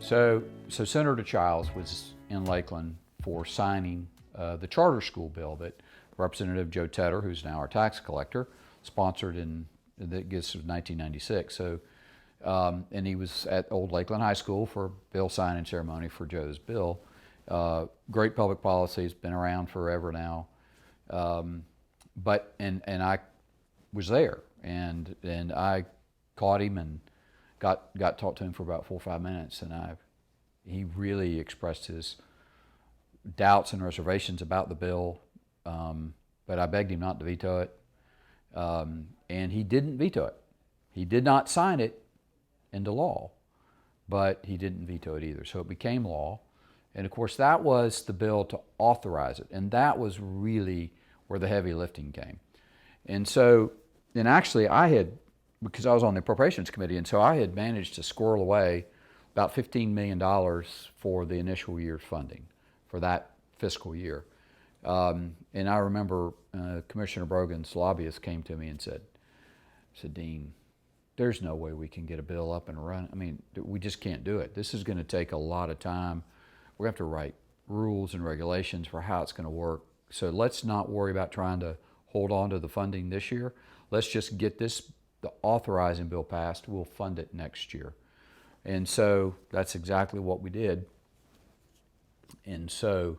So Senator Chiles was in Lakeland for signing the charter school bill that Representative Joe Tedder, who's now our tax collector, sponsored in that gets of 1996. So, and he was at Old Lakeland High School for a bill signing ceremony for Joe's bill. Great public policy, has been around forever now. And I was there, and I caught him and got talked to him for about 4 or 5 minutes, and he really expressed his doubts and reservations about the bill, but I begged him not to veto it, and he didn't veto it. He did not sign it into law, but he didn't veto it either, so it became law. And of course, that was the bill to authorize it, and that was really where the heavy lifting came. And so, and actually because I was on the Appropriations Committee, and so I had managed to squirrel away about $15 million for the initial year's funding for that fiscal year. And I remember Commissioner Brogan's lobbyist came to me and said, Dean, there's no way we can get a bill up and running. I mean, we just can't do it. This is going to take a lot of time. We're going to have to write rules and regulations for how it's going to work. So let's not worry about trying to hold on to the funding this year. Let's just get the authorizing bill passed. We'll fund it next year. And so that's exactly what we did. And so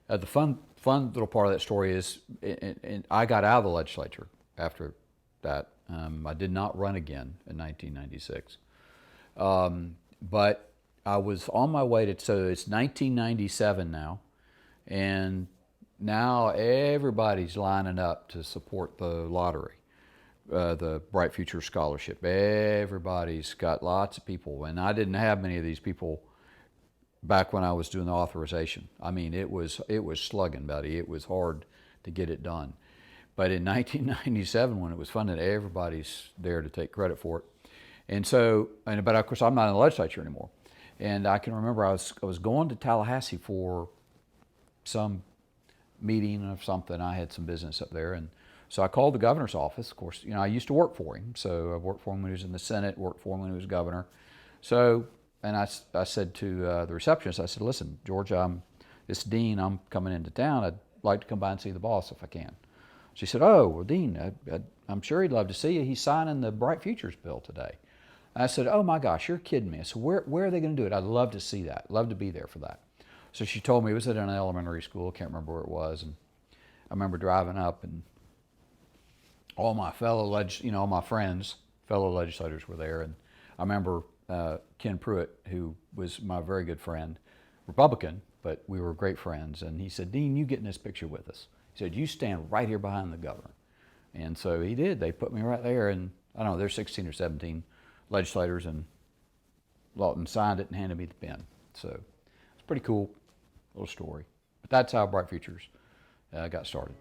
the fun little part of that story is, and I got out of the legislature after that. I did not run again in 1996. But I was on my way to, so it's 1997 now, and now everybody's lining up to support the lottery, the Bright Future Scholarship. Everybody's got lots of people, and I didn't have many of these people back when I was doing the authorization. I mean, it was slugging, buddy. It was hard to get it done. But in 1997, when it was funded, everybody's there to take credit for it. And so, but of course, I'm not in the legislature anymore. And I can remember I was going to Tallahassee for some meeting of something. I had some business up there, and so I called the governor's office. Of course, I used to work for him, so I worked for him when he was in the Senate, worked for him when he was governor. So, and I said to the receptionist, I said, listen, George, it's Dean. I'm coming into town. I'd like to come by and see the boss if I can. She said, oh, well, Dean, I'm sure he'd love to see you. He's signing the Bright Futures bill today. I said, oh my gosh, you're kidding me. I said, where are they going to do it? I'd love to see that. Love to be there for that. So she told me it was at an elementary school. I can't remember where it was. And I remember driving up, and all my all my friends, fellow legislators were there. And I remember Ken Pruitt, who was my very good friend, Republican, but we were great friends. And he said, Dean, you get in this picture with us. He said, you stand right here behind the governor. And so he did. They put me right there, and I don't know, there's 16 or 17 legislators, and Lawton signed it and handed me the pen. So it's a pretty cool little story. But that's how Bright Futures got started.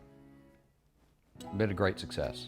Been a great success.